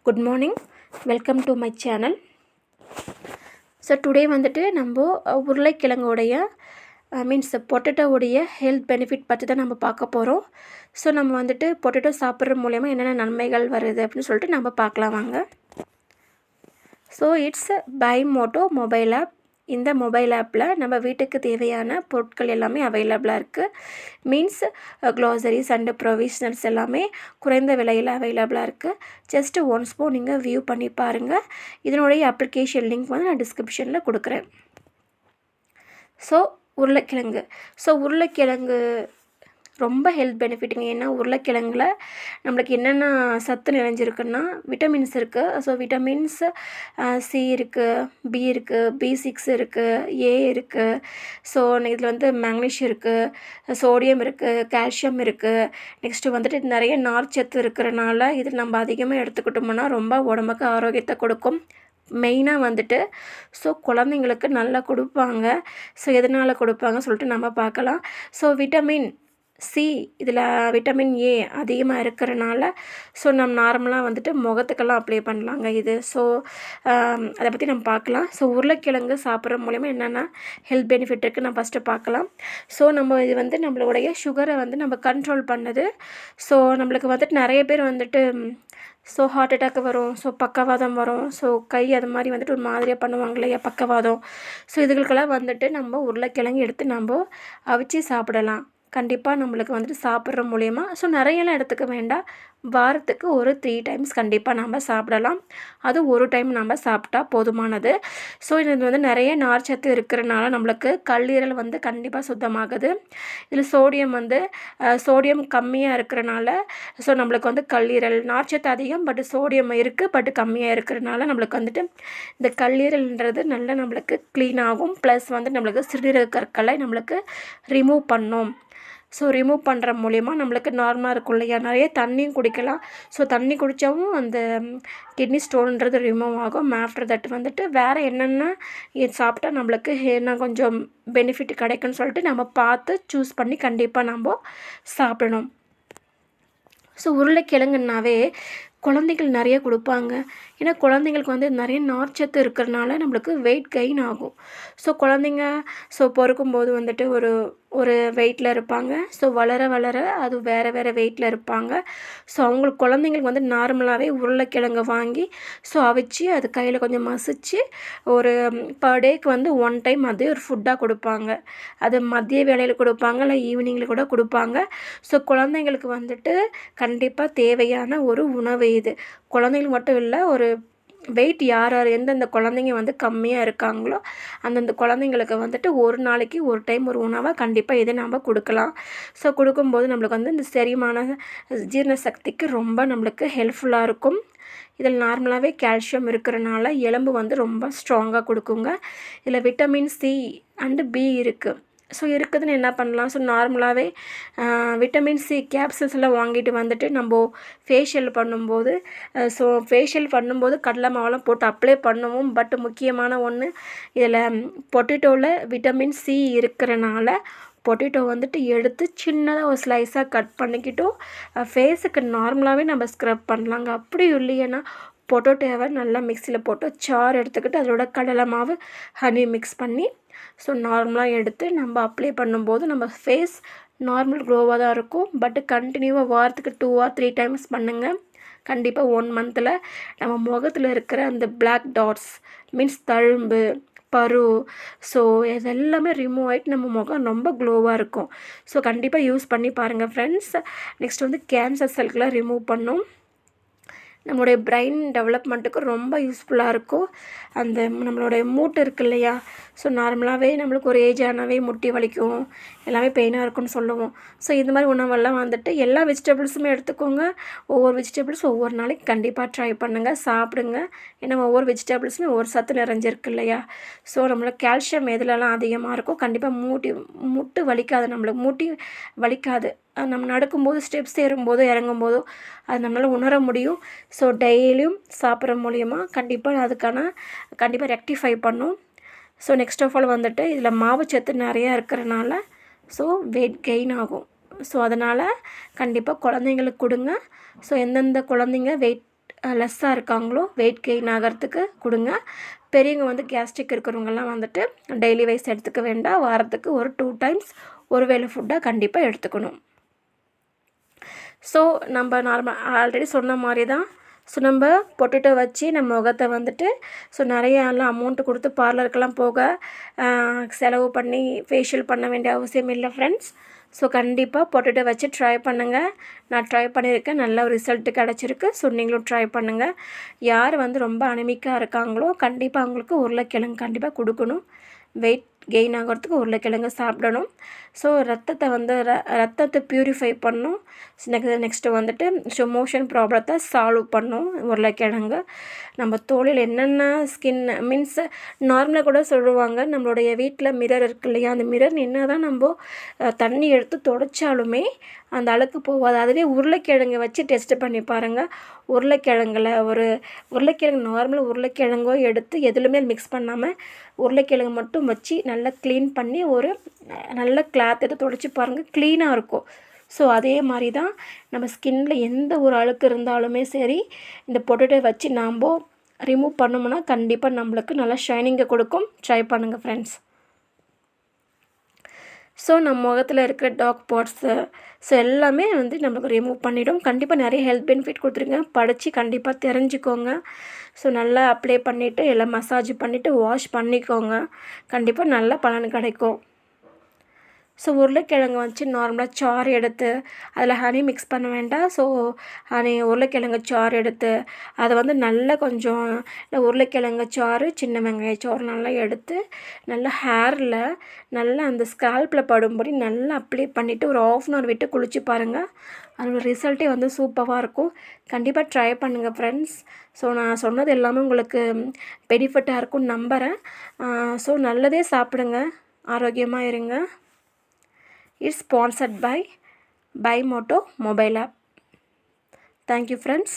Good morning, welcome to my channel. So today வந்துட்டு நம்ம உருளைக்கிழங்குடைய means பொட்டேட்டோவுடைய health benefit பற்றி தான் நம்ம பார்க்க போகிறோம். ஸோ நம்ம வந்துட்டு பொட்டேட்டோ சாப்பிட்ற மூலயமா என்னென்ன நன்மைகள் வருது அப்படின்னு சொல்லிட்டு நம்ம பார்க்கலாம் வாங்க. So it's by Moto mobile app. இந்த மொபைல் ஆப்பில் நம்ம வீட்டுக்கு தேவையான பொருட்கள் எல்லாமே அவைலபிளாக இருக்குது. மீன்ஸ் க்ளாசரிஸ் அண்டு ப்ரொவிஷனல்ஸ் எல்லாமே குறைந்த விலையில் அவைலபிளாக இருக்குது. ஜஸ்ட்டு ஒன்ஸ் நீங்கள் வியூ பண்ணி பாருங்கள். இதனுடைய அப்ளிகேஷன் லிங்க் வந்து நான் டிஸ்கிரிப்ஷனில் கொடுக்குறேன். ஸோ உருளைக்கிழங்கு ரொம்ப ஹெல்த் பெனிஃபிட்டுங்க. ஏன்னா உருளைக்கிழங்குல நம்மளுக்கு என்னென்ன சத்து நிறைஞ்சிருக்குன்னா விட்டமின்ஸ் இருக்குது. ஸோ விட்டமின்ஸ் சி இருக்குது, பி இருக்குது, B6 இருக்குது, ஏ இருக்குது. ஸோ இதில் வந்து மேக்னீஷியம் இருக்குது, சோடியம் இருக்குது, கால்சியம் இருக்குது. நெக்ஸ்ட்டு வந்துட்டு நிறைய நார்ச்சத்து இருக்கிறனால இது நம்ம அதிகமாக எடுத்துக்கிட்டோம்னா ரொம்ப உடம்புக்கு ஆரோக்கியத்தை கொடுக்கும். மெயினாக வந்துட்டு ஸோ குழந்தைங்களுக்கு நல்லா கொடுப்பாங்க. ஸோ எதனால் கொடுப்பாங்க சொல்லிட்டு நம்ம பார்க்கலாம். ஸோ விட்டமின் சி, இதில் விட்டமின் ஏ அதிகமாக இருக்கிறனால ஸோ நம்ம நார்மலாக வந்துட்டு முகத்துக்கெல்லாம் அப்ளை பண்ணலாங்க இது. ஸோ அதை பற்றி நம்ம பார்க்கலாம். ஸோ உருளைக்கிழங்கு சாப்பிட்ற மூலயமா என்னென்ன ஹெல்த் பெனிஃபிட் இருக்குது நம்ம ஃபஸ்ட்டு பார்க்கலாம். ஸோ நம்ம இது வந்து நம்மளுடைய சுகரை வந்து நம்ம கண்ட்ரோல் பண்ணுது. ஸோ நம்மளுக்கு வந்துட்டு நிறைய பேர் வந்துட்டு ஸோ ஹார்ட் அட்டாக் வரும், ஸோ பக்கவாதம் வரும், ஸோ கை அது மாதிரி வந்துட்டு ஒரு மாதிரியாக பண்ணுவாங்க இல்லையா பக்கவாதம். ஸோ இதுகளுக்கெல்லாம் வந்துட்டு நம்ம உருளைக்கிழங்கு எடுத்து நம்ம அவிச்சு சாப்பிடலாம். கண்டிப்பாக நம்மளுக்கு வந்துட்டு சாப்பிட்ற மூலயமா ஸோ நிறையெல்லாம் எடுத்துக்க வேண்டாம். வாரத்துக்கு ஒரு 3 டைம்ஸ் கண்டிப்பாக நம்ம சாப்பிடலாம். அது ஒரு டைம் நம்ம சாப்பிட்டா போதுமானது. ஸோ இது வந்து நிறைய நார்ச்சத்து இருக்கிறனால நம்மளுக்கு கல்லீரல் வந்து கண்டிப்பாக சுத்தமாகுது. இதில் சோடியம் கம்மியாக இருக்கிறனால ஸோ நம்மளுக்கு வந்து கல்லீரல் நார்ச்சத்து அதிகம், பட் சோடியம் இருக்குது, பட் கம்மியாக இருக்கிறனால நம்மளுக்கு வந்துட்டு இந்த கல்லீரல்ன்றது நல்லா நம்மளுக்கு க்ளீன் ஆகும். ப்ளஸ் வந்து நம்மளுக்கு சிறுநீரக கற்களை நம்மளுக்கு ரிமூவ் பண்ணும். ஸோ ரிமூவ் பண்ணுற மூலிமா நம்மளுக்கு நார்மலாக இருக்கும் இல்லையா, நிறைய தண்ணியும் குடிக்கலாம். ஸோ தண்ணி குடித்தாவும் அந்த கிட்னி ஸ்டோன்ன்றது ரிமூவ் ஆகும். ஆஃப்டர் தட் வந்துட்டு வேறு என்னென்ன சாப்பிட்டா நம்மளுக்கு என்ன கொஞ்சம் பெனிஃபிட் கிடைக்குன்னு சொல்லிட்டு நம்ம பார்த்து சூஸ் பண்ணி கண்டிப்பாக நம்ம சாப்பிடணும். ஸோ உருளைக்கிழங்குனாவே குழந்தைகள் நிறைய கொடுப்பாங்க. ஏன்னா குழந்தைங்களுக்கு வந்து நிறைய நார்ச்சத்து இருக்கிறனால நம்மளுக்கு வெயிட் கெயின் ஆகும். ஸோ குழந்தைங்க பிறக்கும்போது வந்துட்டு ஒரு வெயிட்டில் இருப்பாங்க. ஸோ வளர அது வேறு வெயிட்டில் இருப்பாங்க. ஸோ அவங்களுக்கு குழந்தைங்களுக்கு வந்து நார்மலாகவே உருளைக்கிழங்கு வாங்கி ஸோ அவிச்சு அது கையில் கொஞ்சம் மசிச்சு ஒரு பர் டேக்கு வந்து 1 டைம் அது ஒரு ஃபுட்டாக கொடுப்பாங்க. அது மதிய வேளையில் கொடுப்பாங்க, இல்லை ஈவினிங்கில் கூட கொடுப்பாங்க. ஸோ குழந்தைங்களுக்கு வந்துட்டு கண்டிப்பாக தேவையான ஒரு உணவு இது. குழந்தைங்களுக்கு மட்டும் இல்லை, ஒரு வெயிட் யார் எந்தெந்த குழந்தைங்க வந்து கம்மியாக இருக்காங்களோ அந்தந்த குழந்தைங்களுக்கு வந்துட்டு ஒரு நாளைக்கு ஒரு டைம் ஒரு உணவாக கண்டிப்பாக இதை நம்ம கொடுக்கலாம். ஸோ கொடுக்கும்போது நம்மளுக்கு வந்து இந்த செரிமான ஜீரண சக்திக்கு ரொம்ப நம்மளுக்கு ஹெல்ப்ஃபுல்லாக இருக்கும். இதில் நார்மலாகவே கால்சியம் இருக்கிறனால எலும்பு வந்து ரொம்ப ஸ்ட்ராங்காக கொடுக்குங்க. இதில் விட்டமின் சி அண்டு பி இருக்குது. ஸோ இருக்குதுன்னு என்ன பண்ணலாம், ஸோ நார்மலாகவே விட்டமின் சி கேப்சல்ஸ் எல்லாம் வாங்கிட்டு வந்துட்டு நம்ம ஃபேஷியல் பண்ணும்போது கடலை மாவெல்லாம் போட்டு அப்ளை பண்ணுவோம். பட் முக்கியமான ஒன்று, இதில் பொட்டேட்டோவில் விட்டமின் சி இருக்கிறனால பொட்டேட்டோ வந்துட்டு எடுத்து சின்னதாக ஒரு ஸ்லைஸாக கட் பண்ணிக்கிட்டும் ஃபேஸுக்கு நார்மலாகவே நம்ம ஸ்க்ரப் பண்ணலாங்க. அப்படி இல்லைன்னா பொட்டேட்டோவை நல்லா மிக்சியில் போட்டு சாறு எடுத்துக்கிட்டு அதோட கடலை மாவு ஹனி மிக்ஸ் பண்ணி ஸோ நார்மலாக எடுத்து நம்ம அப்ளை பண்ணும்போது நம்ம ஃபேஸ் நார்மல் க்ளோவாக தான் இருக்கும். பட் கண்டினியூவாக வாரத்துக்கு 2 or 3 டைம்ஸ் பண்ணுங்கள். கண்டிப்பாக 1 மந்தில் நம்ம முகத்தில் இருக்கிற அந்த பிளாக் டாட்ஸ் மீன்ஸ் தழும்பு, பரு, ஸோ இதெல்லாமே ரிமூவ் ஆகிட்டு நம்ம முகம் ரொம்ப க்ளோவாக இருக்கும். ஸோ கண்டிப்பாக யூஸ் பண்ணி பாருங்கள் ஃப்ரெண்ட்ஸ். நெக்ஸ்ட் வந்து கேன்சர் செல்கெலாம் ரிமூவ் பண்ணும். நம்மளுடைய பிரெயின் டெவலப்மெண்ட்டுக்கு ரொம்ப யூஸ்ஃபுல்லாக இருக்கும். அந்த நம்மளுடைய மூட்டு இருக்குது இல்லையா, ஸோ நார்மலாகவே நம்மளுக்கு ஒரு ஏஜ் ஆனாவே முட்டி வலிக்கும், எல்லாமே பெயினாக இருக்கும்னு சொல்லுவோம். ஸோ இந்த மாதிரி உணவெல்லாம் வந்துட்டு எல்லா வெஜிடபிள்ஸுமே எடுத்துக்கோங்க. ஒவ்வொரு வெஜிடபிள்ஸ் ஒவ்வொரு நாளைக்கு கண்டிப்பாக ட்ரை பண்ணுங்கள், சாப்பிடுங்க. ஏன்னா ஒவ்வொரு வெஜிடபிள்ஸுமே ஒவ்வொரு சத்து நிறைஞ்சிருக்கு இல்லையா. ஸோ நம்மளுக்கு கால்சியம் எதுலலாம் அதிகமாக இருக்கும், கண்டிப்பாக முட்டு வலிக்காது, நம்மளுக்கு முட்டி வலிக்காது. நம்ம நடக்கும்போது ஸ்டெப்ஸ் ஏறும்போதோ இறங்கும்போதோ அது நம்மளால் உணர முடியும். ஸோ டெய்லியும் சாப்பிட்ற மூலிமா கண்டிப்பாக ரெக்டிஃபை பண்ணும். ஸோ நெக்ஸ்ட் ஆஃப் ஆல் வந்துட்டு இதில் மாவுச்சத்து நிறையா இருக்கிறனால ஸோ வெயிட் கெயின் ஆகும். ஸோ அதனால் கண்டிப்பாக குழந்தைங்களுக்கு கொடுங்க. ஸோ எந்தெந்த குழந்தைங்க வெயிட் லெஸ்ஸாக இருக்காங்களோ வெயிட் கெயின் ஆகிறதுக்கு கொடுங்க. பெரியவங்க வந்து கேஸ்ட்ரிக் இருக்கிறவங்கெல்லாம் வந்துட்டு டெய்லி வைஸ் எடுத்துக்க வேண்டாம். வாரத்துக்கு ஒரு 2 டைம்ஸ் ஒரு வேளை ஃபுட்டாக கண்டிப்பாக எடுத்துக்கணும். ஸோ நம்ம ஆல்ரெடி சொன்ன மாதிரி தான். ஸோ நம்ம பொட்டேட்டோ வச்சு நம்ம முகத்தை வந்துட்டு நிறைய எல்லாம் அமௌண்ட்டு கொடுத்து பார்லருக்கெல்லாம் போக செலவு பண்ணி ஃபேஷியல் பண்ண வேண்டிய அவசியம் இல்லை ஃப்ரெண்ட்ஸ். ஸோ கண்டிப்பாக பொட்டேட்டோ வச்சு ட்ரை பண்ணுங்கள். நான் ட்ரை பண்ணியிருக்கேன், நல்ல ஒரு ரிசல்ட்டு கிடச்சிருக்கு. ஸோ நீங்களும் ட்ரை பண்ணுங்கள். யார் வந்து ரொம்ப அனிமிக்காக இருக்காங்களோ கண்டிப்பாக அவங்களுக்கு உருளைக்கிழங்கு கண்டிப்பாக கொடுக்கணும். வெயிட் கெயின் ஆகிறதுக்கு உருளைக்கிழங்கு சாப்பிடணும். ஸோ ரத்தத்தை ப்யூரிஃபை பண்ணும். நெக்ஸ்ட்டு வந்துட்டு மோஷன் ப்ராப்ளத்தை சால்வ் பண்ணும் உருளைக்கிழங்கு. நம்ம தோலில் என்னென்ன ஸ்கின் மீன்ஸ் நார்மலாக கூட சொல்லுவாங்க, நம்மளுடைய வீட்டில் மிரர் இருக்கு இல்லையா, அந்த மிரர் என்ன தான் நம்ம தண்ணி எடுத்து துடைச்சாலுமே அந்த அழுக்கு போகாது. அதுவே உருளைக்கிழங்கு வச்சு டெஸ்ட்டு பண்ணி பாருங்கள். உருளைக்கிழங்கு நார்மல் உருளைக்கிழங்கோ எடுத்து எதுலையுமே மிக்ஸ் பண்ணாமல் உருளைக்கிழங்கு மட்டும் வச்சு நல்லா க்ளீன் பண்ணி ஒரு நல்ல கிளாத் எடுத்து துடைச்சி பாருங்கள், க்ளீனாக இருக்கும். ஸோ அதே மாதிரி தான் நம்ம ஸ்கின்ல எந்த ஒரு அழுக்கு இருந்தாலுமே சரி, இந்த பொட்டேட்டோ வச்சு நாம் ரிமூவ் பண்ணோம்னா கண்டிப்பாக நம்மளுக்கு நல்லா ஷைனிங்கை கொடுக்கும். ட்ரை பண்ணுங்கள் ஃப்ரெண்ட்ஸ். ஸோ நம்ம முகத்தில் இருக்கிற டார்க் ஸ்பாட்ஸு எல்லாமே நம்மளுக்கு ரிமூவ் பண்ணிவிடும். கண்டிப்பாக நிறைய ஹெல்த் பெனிஃபிட் கொடுத்துருங்க. படித்து கண்டிப்பாக தெரிஞ்சுக்கோங்க. ஸோ நல்லா அப்ளை பண்ணிவிட்டு எல்லாம் மசாஜ் பண்ணிவிட்டு வாஷ் பண்ணிக்கோங்க. கண்டிப்பாக நல்ல பலன் கிடைக்கும். ஸோ உருளைக்கிழங்கு வச்சு நார்மலாக சாறு எடுத்து அதில் ஹனி மிக்ஸ் பண்ண வேண்டாம். ஸோ உருளைக்கிழங்கு சாறு எடுத்து அதை நல்லா கொஞ்சம் உருளைக்கிழங்கு சாறு, சின்ன வெங்காய சாறு நல்லா எடுத்து நல்லா ஹேரில் நல்லா அந்த ஸ்கால்பில் படும்படி நல்லா அப்ளை பண்ணிவிட்டு ஒரு 1/2 hour விட்டு குளித்து பாருங்கள். அதோட ரிசல்ட்டே சூப்பராக இருக்கும். கண்டிப்பாக ட்ரை பண்ணுங்கள் ஃப்ரெண்ட்ஸ். ஸோ நான் சொன்னது எல்லாமே உங்களுக்கு பெனிஃபிட்டாக இருக்கும்னு நம்புகிறேன். ஸோ நல்லதே சாப்பிடுங்க, ஆரோக்கியமாக இருங்க. It's sponsored by Buy Moto mobile app. Thank you friends.